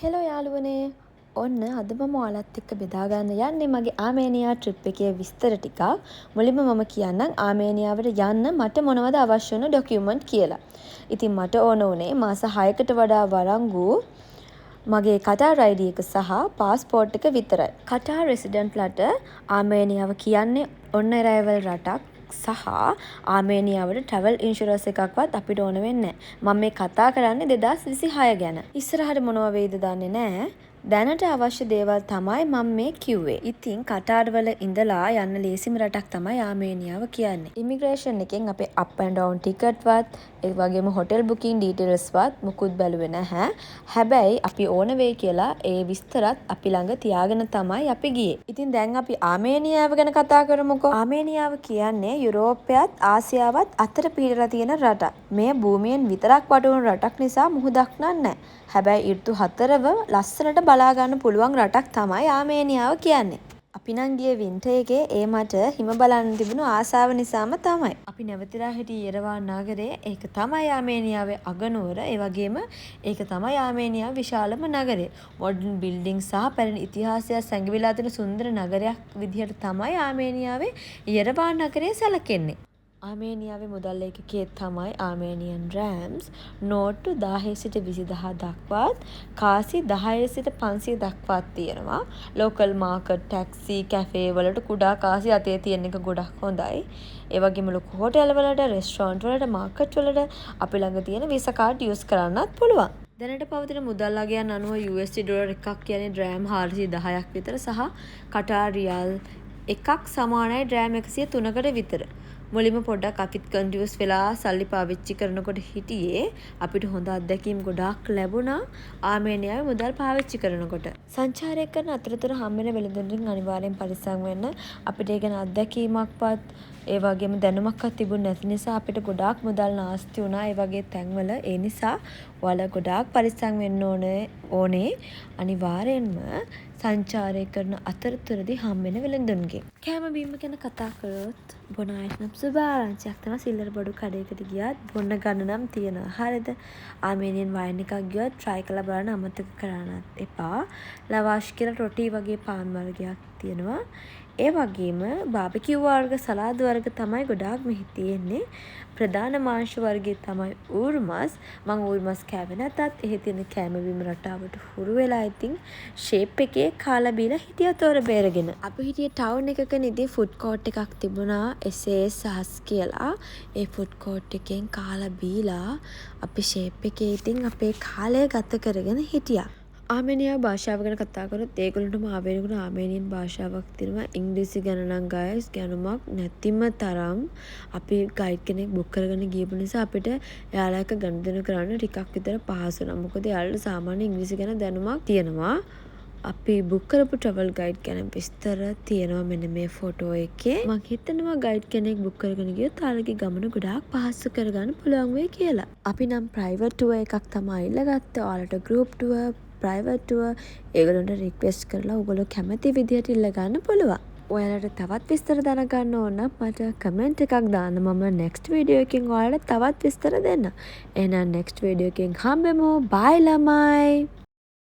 Hello යාළුවනේ ඔන්න අද මම ඔයාලත් එක්ක බෙදා ගන්න යන්නේ මගේ ආමේනියා ට්‍රිප් එකේ විස්තර ටිකක්. මුලින්ම මම කියන්නම් ආමේනියාවට යන්න මට මොනවද අවශ්‍ය වෙන ඩොකියුමන්ට් කියලා. ඉතින් මට ඕන උනේ මාස 6කට වඩා වරංගු මගේ කටාර් ID එක සහ පාස්පෝර්ට් එක විතරයි. කටාර් රෙසිඩන්ට්ලට ආමේනියාව කියන්නේ ඔන්න රැවල් රටක් සහ ආමේනියාවට ට්‍රැවල් ඉන්ෂුරන්ස් එකක්වත් අපිට ඕන වෙන්නේ නැහැ. මම මේ කතා කරන්නේ 2026 ගැන. ඉස්සරහට මොනවා වෙයිද දන්නේ නැහැ. දැනට අවශ්‍ය දේවල් තමයි මම මේ කිව්වේ. ඉතින් කටාර් වල ඉඳලා යන්න ලේසිම රටක් තමයි ආමේනියාව කියන්නේ. ඉමිග්‍රේෂන් එකෙන් අපේ up and down ටිකට් වත් ඒ වගේම හොටෙල් බුකින් ඩීටේල්ස් වත් මුකුත් බැලුවේ නැහැ. හැබැයි අපි ඕන වෙයි කියලා ඒ විස්තරත් අපි ළඟ තියාගෙන තමයි අපි ගියේ. ඉතින් දැන් අපි ආමේනියාව ගැන කතා කරමුකෝ. ආමේනියාව කියන්නේ යුරෝපයත් ආසියාවත් අතර පිහිටලා තියෙන රටක්. මේ භූමියෙන් විතරක් වටුණු රටක් නිසා මුහුදක් නැහැ. හැබැයි ඍතු 4ව ලස්සනට බලා ගන්න පුළුවන් රටක් තමයි ආමේනියාව කියන්නේ. අපි නම් ගියේ වින්ටර් එකේ ඒ මට හිම බලන්න තිබුණු ආසාව නිසාම තමයි. අපි නැවතිලා හිටියේ යෙරවාන් නගරේ. ඒක තමයි ආමේනියාවේ අගනුවර. ඒ වගේම ඒක තමයි ආමේනියාවේ විශාලම නගරය. මොඩර්න් බිල්ඩින් සහ පැරණි ඉතිහාසයක් සැඟවිලා තියෙන සුන්දර නගරයක් විදිහට තමයි ආමේනියාවේ යෙරවාන් නගරය සැලකෙන්නේ. ආමේනියාවේ මුදල් ඒකකයේ තමයි ආමේනියන් රෑම්ස්. නෝට්ටු 10 සිට 20000 දක්වාත් කාසි 10 සිට 500 දක්වාත් තියෙනවා. ලෝකල් මාකට් ටැක්සි කැෆේ වලට කුඩා කාසි අතේ තියෙන එක ගොඩක් හොඳයි. ඒ වගේම ලොකු හෝටල් වලට රෙස්ටෝරන්ට් වලට මාකට් වලට අපි ළඟ තියෙන වීසා කාඩ් යූස් කරන්නත් පුළුවන්. දැනට පවතින මුදල් අගයන් අනුව USD ඩොලර් එකක් කියන්නේ ඩ්‍රෑම් 410ක් විතර සහ කටාර් රියල් එකක් සමානයි ඩ්‍රෑම් 103කට විතර. මුලින්ම පොඩ්ඩක් අපිත් කන්ෆියුස් වෙලා සල්ලි පාවිච්චි කරනකොට හිටියේ අපිට හොඳ අත්දැකීම් ගොඩාක් ලැබුණා ආමේනියාවේ මුදල් පාවිච්චි කරනකොට. සංචාරය කරන අතරතුර හම්බෙන වෙළඳුන්ගෙන් අනිවාර්යෙන් පරිස්සම් වෙන්න. අපිට ඒ ගැන අත්දැකීමක්වත් ඒ වගේම දැනුමක්වත් තිබුණ නැති නිසා අපිට ගොඩාක් මුදල් නාස්ති වුණා ඒ වගේ තැන්වල. ඒ නිසා ඔයාලා ගොඩාක් පරිස්සම් වෙන්න ඕනේ අනිවාර්යෙන්ම සංචාරය කරන අතරතුරදී හම්බෙන වෙළඳුන්ගෙන්. කෑම බීම ගැන කතා කරොත් බොන අයට නම් සුබ ආරංචියක් තමයි. සිල්ලර බඩු කඩේකට ගියත් බොන්න ගන්න නම් තියෙනවා. හරිද? ආමේනියන් වයින් එකක් ගියොත් try කරලා බලන්න අමතක කරන්නත් එපා. ලවාෂ් කියලා රොටි වගේ පාන් වර්ගයක් තියෙනවා. ඒ වගේම බාබිකියු වර්ග සලාද වර්ග තමයි ගොඩාක් මෙහි තියෙන්නේ. ප්‍රධාන මාංශ වර්ගය තමයි ඌර්මස්. මම ඌර්මස් කෑවේ නැතත් එහි තියෙන කෑම බීම රටාවට හුරු වෙලා ඉතින් ෂේප් එකේ කාලා බීලා හිටියා තොර බේරගෙන. අපි හිටියේ ටවුන් එකක නිදී ෆුඩ් කෝට් එකක් තිබුණා SAS සහස් කියලා. ඒ ෆුඩ් කෝට් එකෙන් කාලා බීලා අපි ෂේප් එකේ ඉතින් අපේ කාලය ගත කරගෙන හිටියා. ආමේනියා භාෂාව ගැන කතා කරොත් ඒගොල්ලන්ටම ආවේනිකුන ආමේනියන් භාෂාවක් තියෙනවා. ඉංග්‍රීසි ගැන නම් ගයිස් ගැනුමක් නැතිම තරම්. අපි ගයිඩ් කෙනෙක් බුක් කරගෙන ගියපු නිසා අපිට එයාලා එක්ක ගනුදෙනු කරන්න ටිකක් විතර පහසු වුණා. මොකද එයාලට සාමාන්‍ය ඉංග්‍රීසි ගැන දැනුමක් තියෙනවා. අපි බුක් කරපු ට්‍රැවල් ගයිඩ් ගැන විස්තර තියෙනවා මෙන්න මේ ෆොටෝ එකේ. මම හිතනවා ගයිඩ් කෙනෙක් බුක් කරගෙන ගියොත් ඔයාලගේ ගමන ගොඩාක් පහසු කරගන්න පුළුවන් වෙයි කියලා. අපි නම් ප්‍රයිවට් ටුවර් එකක් තමයි ඉල්ලගත්තේ. ඔයාලට ගෲප් ටුවර් ප්‍රයිවට් ටුවර් ඒගොල්ලන්ට රික්වෙස්ට් කරලා ඔයගොල්ලෝ කැමති විදිහට ඉල්ල ගන්න පුළුවන්. ඔයාලට තවත් විස්තර දැනගන්න ඕන නම් මට කමෙන්ට් එකක් දාන්න. මම next වීඩියෝ එකකින් ඔයාලට තවත් විස්තර දෙන්න. එහෙනම් next වීඩියෝ එකකින් හම්බෙමු. bye ළමයි.